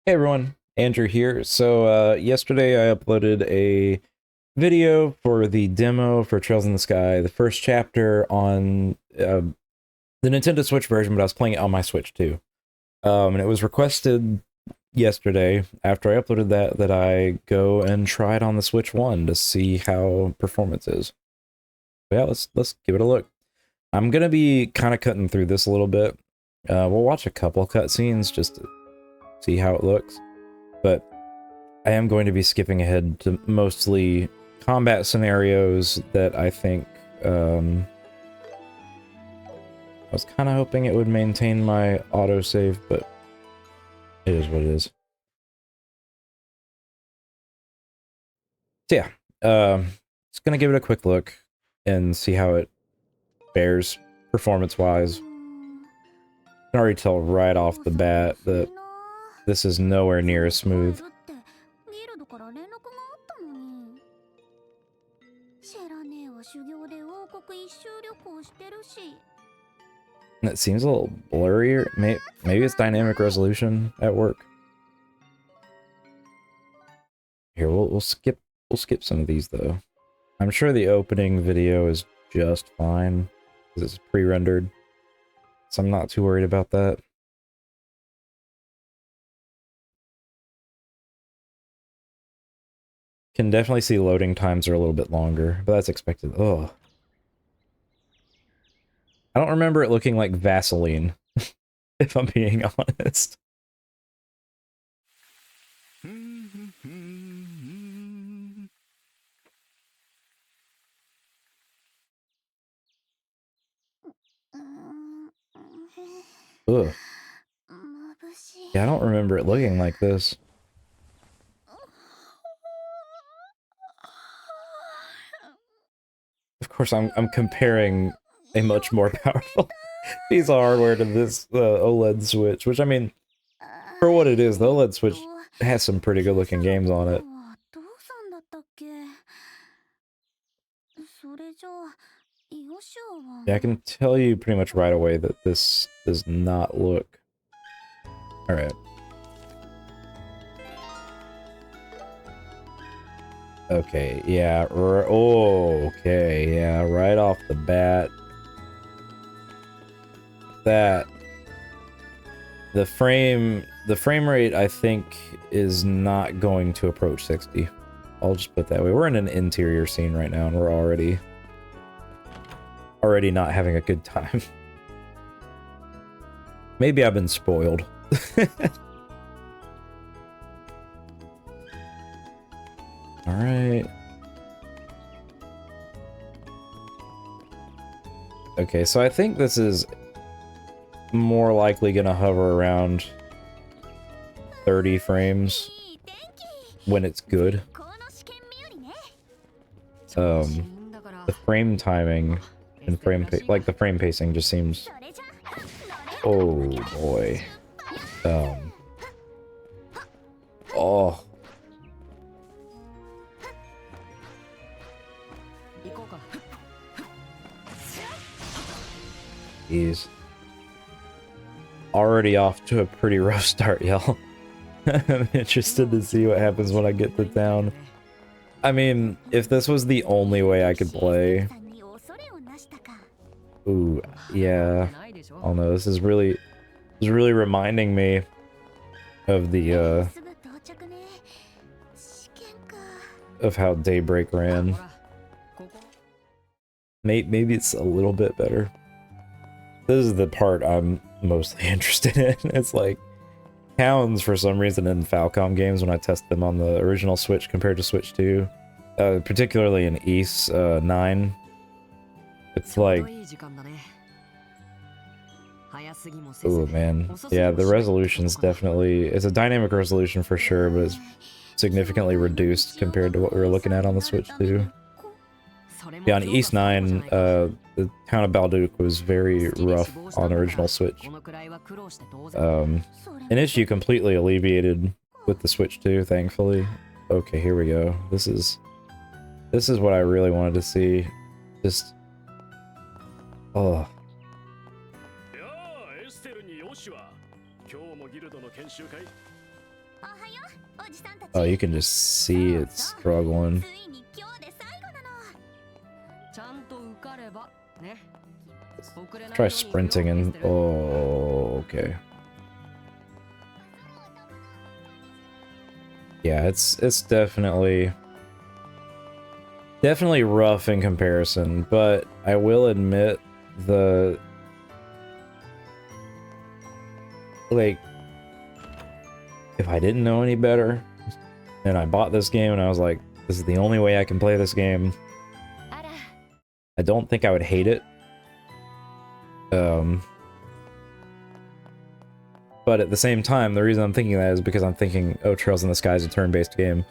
Hey everyone, Andrew here. So yesterday I uploaded a video for the demo for Trails in the Sky, the first chapter on the Nintendo Switch version, but I was playing it on my Switch too. And it was requested yesterday after I uploaded that I go and try it on the Switch 1 to see how performance is. But yeah, let's give it a look. I'm gonna be kind of cutting through this a little bit. We'll watch a couple cutscenes just to see how it looks. But I am going to be skipping ahead to mostly combat scenarios that I think, I was kind of hoping it would maintain my autosave, but it is what it is. So yeah, just gonna give it a quick look and see how it fares performance-wise. I can already tell right off the bat that this is nowhere near as smooth. And it seems a little blurrier. Maybe it's dynamic resolution at work. Here, we'll skip some of these though. I'm sure the opening video is just fine because it's pre-rendered, so I'm not too worried about that. Can definitely see loading times are a little bit longer, but that's expected. Oh, I don't remember it looking like Vaseline, if I'm being honest. Ugh. Yeah, I don't remember it looking like this. Of course, I'm comparing a much more powerful piece of hardware to this OLED Switch, which, I mean, for what it is, the OLED Switch has some pretty good looking games on it. Yeah, I can tell you pretty much right away that this does not look... Alright. Okay, yeah, okay, yeah, right off the bat. That... The frame rate, I think, is not going to approach 60. I'll just put it that way. We're in an interior scene right now, and we're already not having a good time. Maybe I've been spoiled. Alright. Okay, so I think this is more likely gonna hover around 30 frames when it's good. The frame timing and the frame pacing just seems... Oh boy. Oh. Jeez. Already off to a pretty rough start, y'all. I'm interested to see what happens when I get to town. I mean, if this was the only way I could play... Ooh, yeah. Oh no, this is really reminding me of the, of how Daybreak ran. Maybe it's a little bit better. This is the part I'm mostly interested in. It's like, towns for some reason in Falcom games when I test them on the original Switch compared to Switch 2, particularly in East 9, it's like, oh man, yeah, the resolution's definitely, it's a dynamic resolution for sure, but it's significantly reduced compared to what we were looking at on the Switch 2. Yeah, on East 9, the town of Balduke was very rough on the original Switch. An issue completely alleviated with the Switch 2, thankfully. Okay, here we go. This is what I really wanted to see. Just... oh. Oh, you can just see it struggling. Try sprinting and... Oh, okay. Yeah, it's definitely rough in comparison, but I will admit like, if I didn't know any better and I bought this game and I was like, this is the only way I can play this game, I don't think I would hate it. But at the same time, the reason I'm thinking that is because I'm thinking, oh, Trails in the Sky is a turn-based game.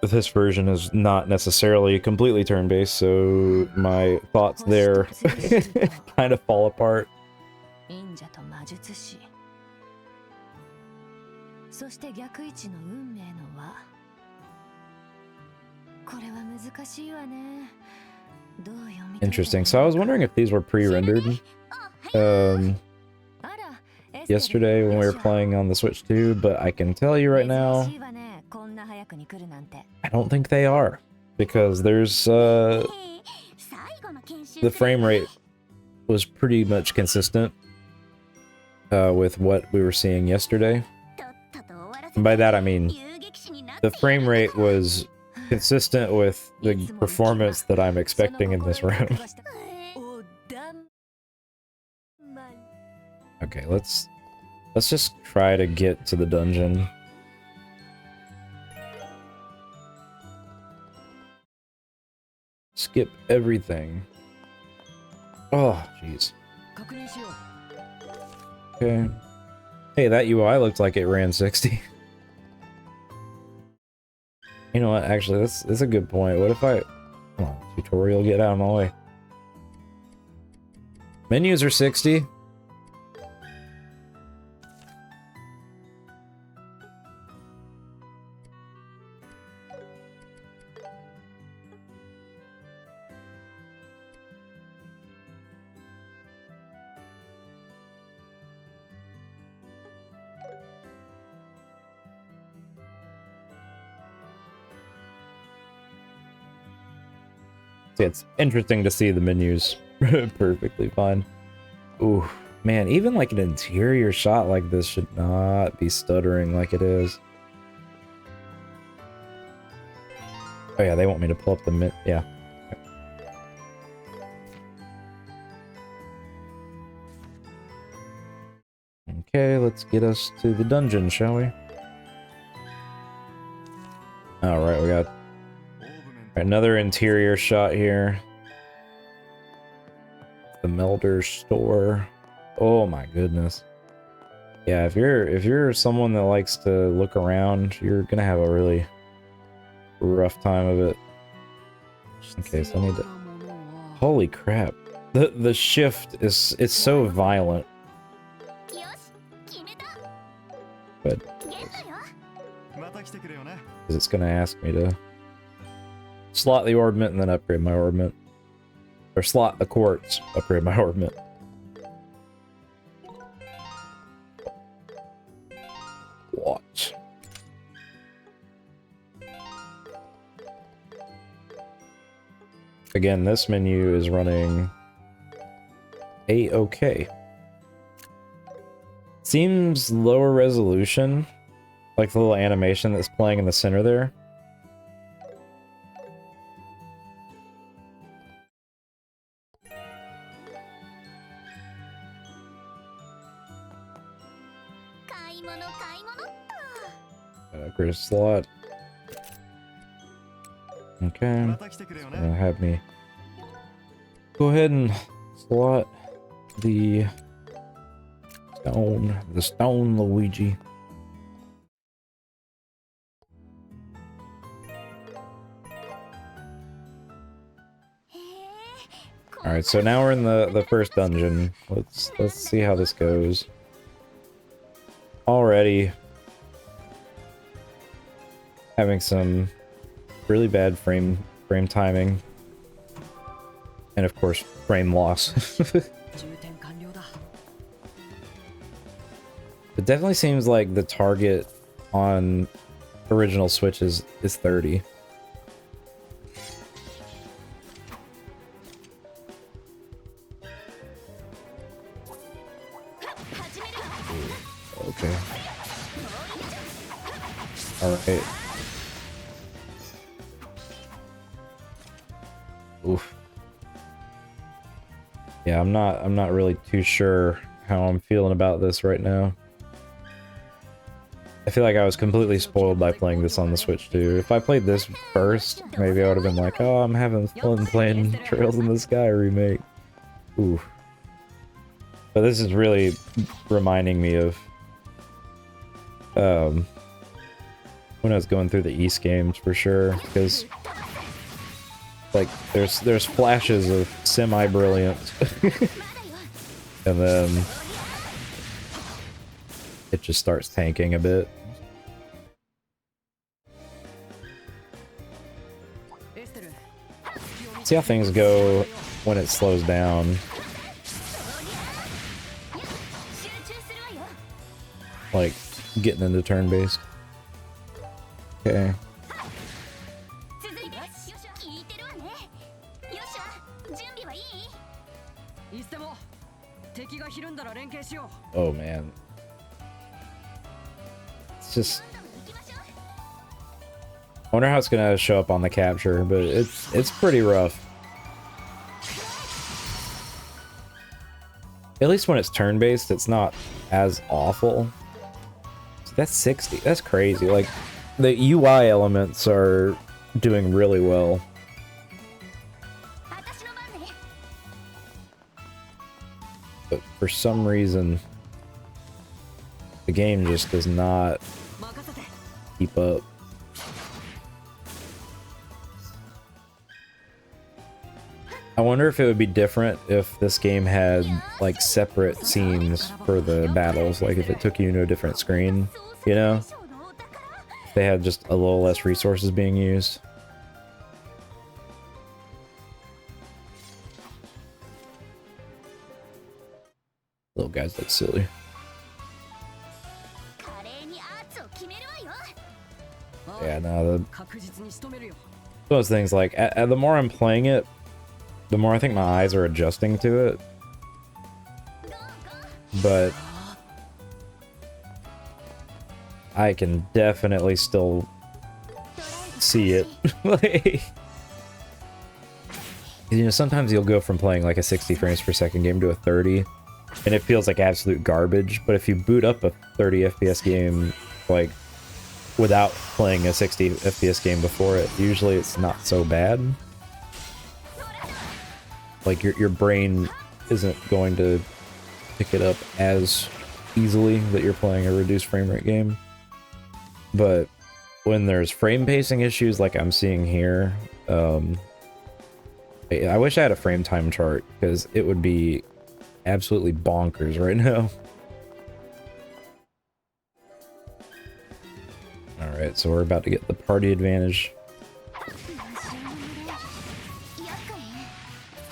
This version is not necessarily completely turn-based, so my thoughts there kind of fall apart. Interesting. So I was wondering if these were pre-rendered yesterday when we were playing on the Switch 2, but I can tell you right now, I don't think they are, because there's the frame rate was pretty much consistent with what we were seeing yesterday. And by that I mean the frame rate was consistent with the performance that I'm expecting in this room. Okay, let's just try to get to the dungeon. Skip everything. Oh, jeez. Okay. Hey, that UI looked like it ran 60. You know what? Actually, that's a good point. What if I... Come on, tutorial, get out of my way. Menus are 60. It's interesting to see the menus perfectly fine. Ooh, man, even like an interior shot like this should not be stuttering like it is. Oh yeah, they want me to pull up the yeah. Okay, let's get us to the dungeon, shall we? Alright, we got another interior shot here. The Melder store. Oh my goodness. Yeah, if you're someone that likes to look around, you're gonna have a really rough time of it. Just in case I need to... Holy crap. The shift is... It's so violent. But... Because it's gonna ask me to... slot the orbment and then upgrade my orbment. Or slot the quartz, upgrade my orbment. Watch. Again, this menu is running A-OK. Seems lower resolution, like the little animation that's playing in the center there. Upgrade a slot. Okay. Have me go ahead and slot the stone Luigi. Alright, so now we're in the first dungeon. Let's see how this goes. Already having some really bad frame timing. And of course, frame loss. It definitely seems like the target on original Switch is 30. Okay. All right. Oof. Yeah, I'm not really too sure how I'm feeling about this right now. I feel like I was completely spoiled by playing this on the Switch too. If I played this first, maybe I would have been like, oh, I'm having fun playing Trails in the Sky remake. Ooh. But this is really reminding me of when I was going through the East games for sure, because like there's flashes of semi-brilliance and then it just starts tanking a bit. See how things go when it slows down. Like getting into turn-based. Okay. Oh man. It's just... I wonder how it's gonna show up on the capture, but it's pretty rough. At least when it's turn-based, it's not as awful. That's 60. That's crazy. Like, the UI elements are doing really well. But for some reason, the game just does not keep up. I wonder if it would be different if this game had, like, separate scenes for the battles, like if it took you to a different screen, you know? If they had just a little less resources being used. Little guys look silly. Yeah, no, those things, like, the more I'm playing it, the more I think my eyes are adjusting to it. But I can definitely still see it. Like, you know, sometimes you'll go from playing like a 60 frames per second game to a 30, and it feels like absolute garbage. But if you boot up a 30 FPS game, like, without playing a 60 FPS game before it, usually it's not so bad. Like, your brain isn't going to pick it up as easily that you're playing a reduced frame rate game. But when there's frame pacing issues like I'm seeing here, I wish I had a frame time chart, because it would be absolutely bonkers right now. Alright, so we're about to get the party advantage.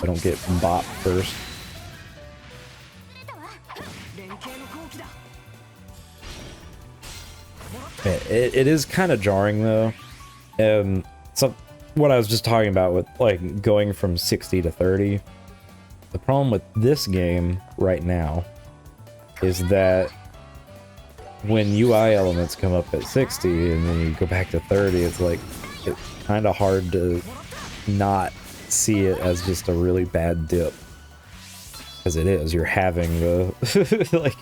I don't get bop first. It is kind of jarring though. So what I was just talking about with like going from 60 to 30. The problem with this game right now is that when UI elements come up at 60 and then you go back to 30, it's like it's kind of hard to not see it as just a really bad dip, because it is. You're having the like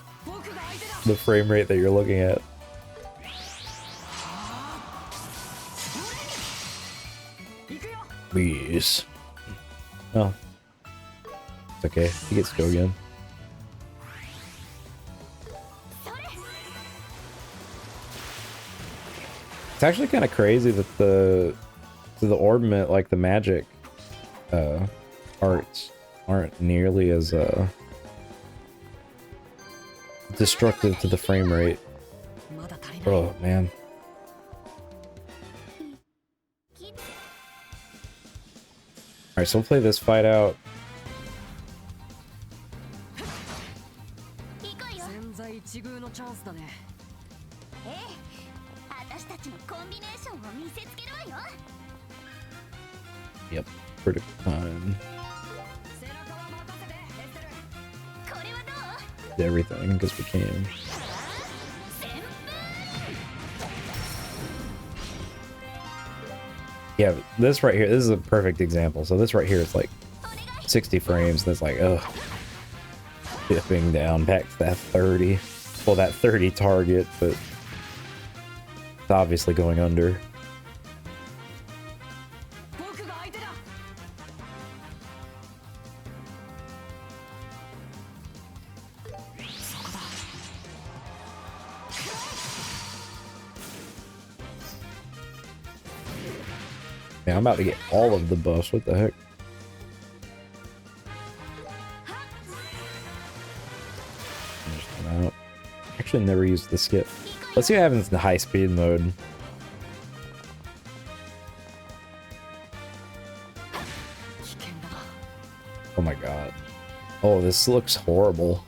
the frame rate that you're looking at. Please. Oh, it's okay. He gets to go again. It's actually kind of crazy that the orbment, like the magic arts, aren't nearly as destructive to the frame rate. Oh man. Alright, so we'll play this fight out. Yep, critical time. Everything because we can. Yeah, this right here, this is a perfect example. So this right here is like 60 frames. That's like, ugh, dipping down back to that 30. Well, that 30 target, but it's obviously going under. Man, I'm about to get all of the buffs. What the heck? Actually, never used the skip. Let's see what happens in the high speed mode. Oh my god. Oh, this looks horrible.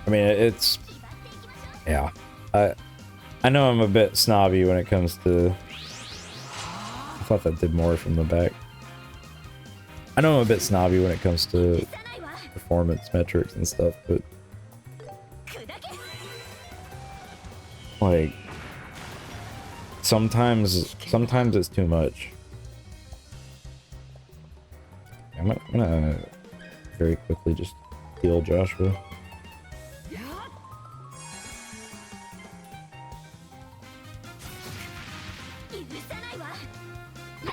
I mean, it's... yeah. I know I'm a bit snobby when it comes to... I thought that did more from the back. I know I'm a bit snobby when it comes to performance metrics and stuff, but... like... sometimes it's too much. I'm gonna very quickly just heal Joshua.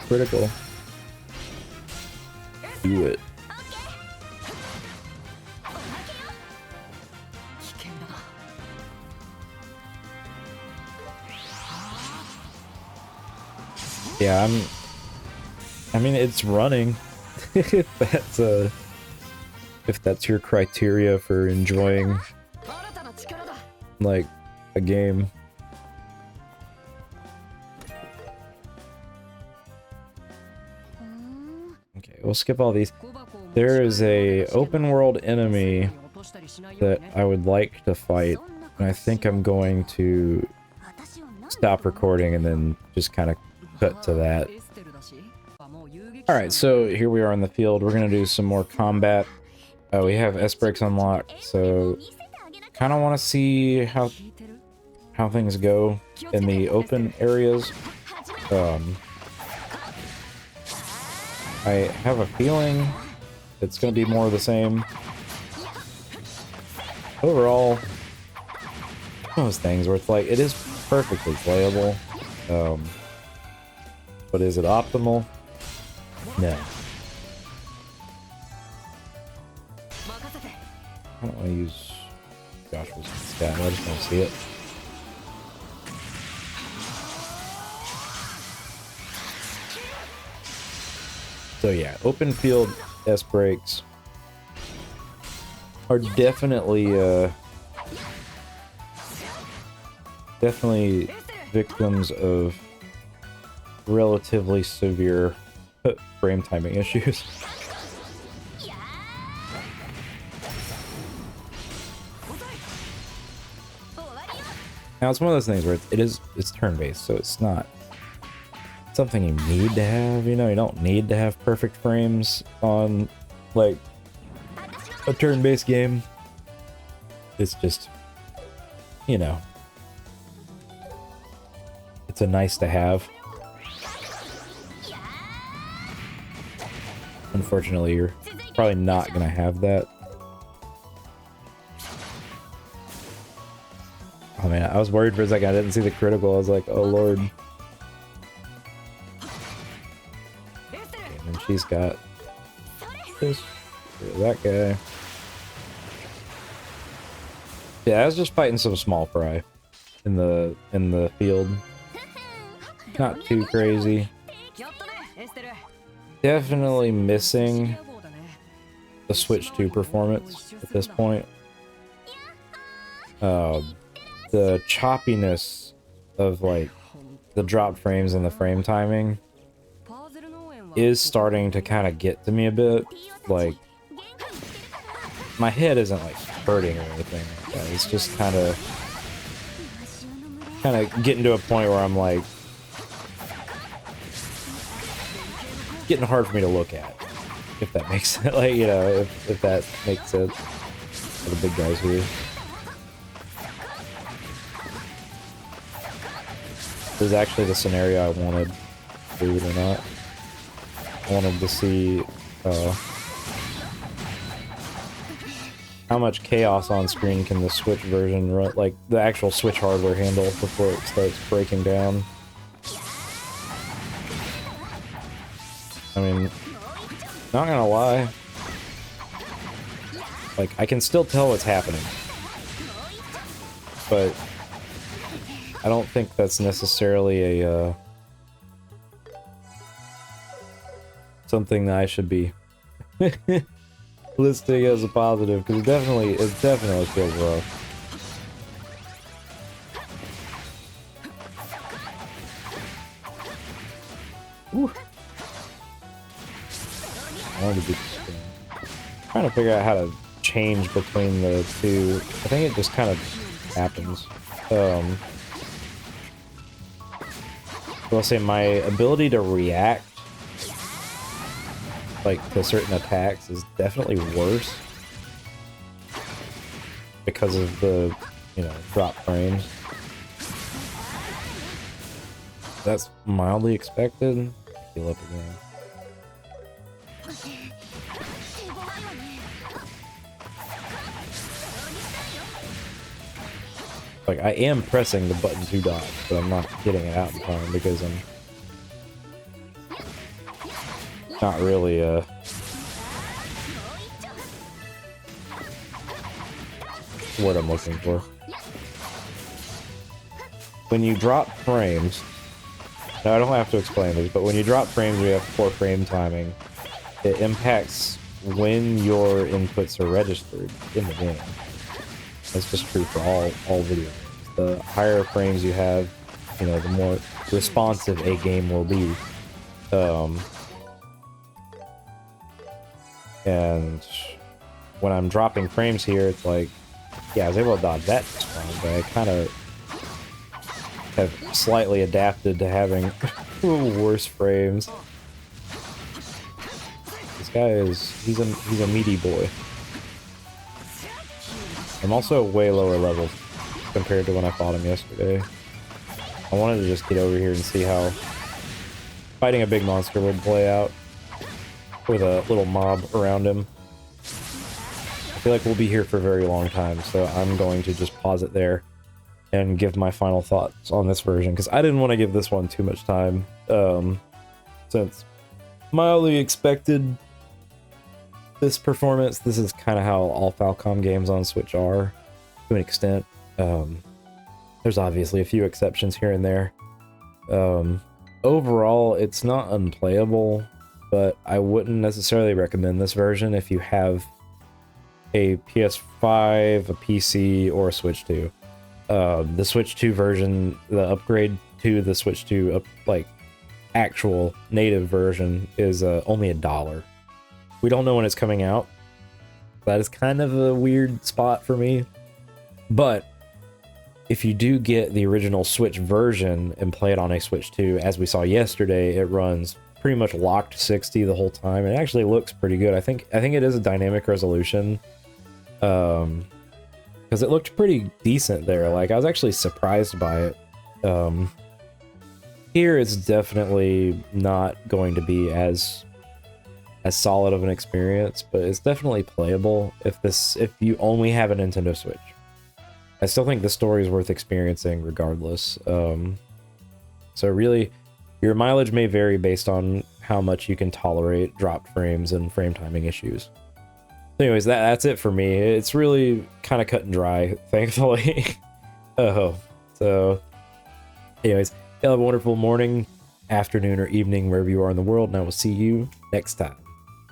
Critical. Do it. Yeah, I mean, it's running. if that's your criteria for enjoying like a game. Okay, we'll skip all these. There is a open world enemy that I would like to fight, and I think I'm going to stop recording and then just kind of cut to that. Alright, so here we are in the field. We're gonna do some more combat. We have S-Breaks unlocked, so kind of want to see how things go in the open areas. I have a feeling it's going to be more of the same. Overall, those things where it's like, it is perfectly playable. But is it optimal? No. I don't want to use Joshua's stat, I just want to see it. So yeah, open field S-Breaks are definitely victims of relatively severe frame timing issues. Now it's one of those things where it's turn-based, so it's not something you need to have, you know. You don't need to have perfect frames on like a turn-based game. It's just, you know, it's a nice to have. Unfortunately, you're probably not gonna have that. Oh man, I was worried for a second. I didn't see the critical. I was like, oh lord. And she's got this, that guy. Yeah, I was just fighting some small fry in the field. Not too crazy. Definitely missing the Switch 2 performance at this point. The choppiness of like the drop frames and the frame timing is starting to kind of get to me a bit. Like, my head isn't like hurting or anything like that. It's just kind of kind of getting to a point where I'm like, getting hard for me to look at, if that makes sense. Like, you know, if that makes sense for the big guys here. This is actually the scenario I wanted, believe it or not. I wanted to see how much chaos on screen can the Switch version run, like the actual Switch hardware handle before it starts breaking down. I mean, not gonna lie, like I can still tell what's happening, but I don't think that's necessarily a something that I should be listing as a positive, because it definitely feels rough. Whew. I wanted to be trying to figure out how to change between the two. I think it just kind of happens. I'll say my ability to react like to certain attacks is definitely worse because of the, you know, drop frames. That's mildly expected. Heal up again. Like, I am pressing the button to dodge, but I'm not getting it out in time because I'm not really, what I'm looking for. When you drop frames, now I don't have to explain this, but when you drop frames, we have poor frame timing. It impacts when your inputs are registered in the game. That's just true for all video games. The higher frames you have, you know, the more responsive a game will be. And when I'm dropping frames here, it's like, yeah, I was able to dodge that just fine, but I kind of have slightly adapted to having worse frames. This guy he's a meaty boy. I'm also way lower level compared to when I fought him yesterday. I wanted to just get over here and see how fighting a big monster would play out with a little mob around him. I feel like we'll be here for a very long time, so I'm going to just pause it there and give my final thoughts on this version, because I didn't want to give this one too much time, since mildly expected this performance. This is kind of how all Falcom games on Switch are, to an extent. There's obviously a few exceptions here and there. Overall, it's not unplayable, but I wouldn't necessarily recommend this version if you have a PS5, a PC, or a Switch 2. The Switch 2 version, the upgrade to the Switch 2, like, actual native version is only $1. We don't know when it's coming out. That is kind of a weird spot for me. But if you do get the original Switch version and play it on a Switch 2, as we saw yesterday, it runs pretty much locked 60 the whole time. It actually looks pretty good. I think it is a dynamic resolution. Because it looked pretty decent there. Like, I was actually surprised by it. Here it's definitely not going to be as solid of an experience, but it's definitely playable if you only have a Nintendo Switch. I still think the story is worth experiencing regardless. So really, your mileage may vary based on how much you can tolerate dropped frames and frame timing issues. Anyways, that's it for me. It's really kind of cut and dry, thankfully. So anyways, have a wonderful morning, afternoon, or evening wherever you are in the world, and I will see you next time.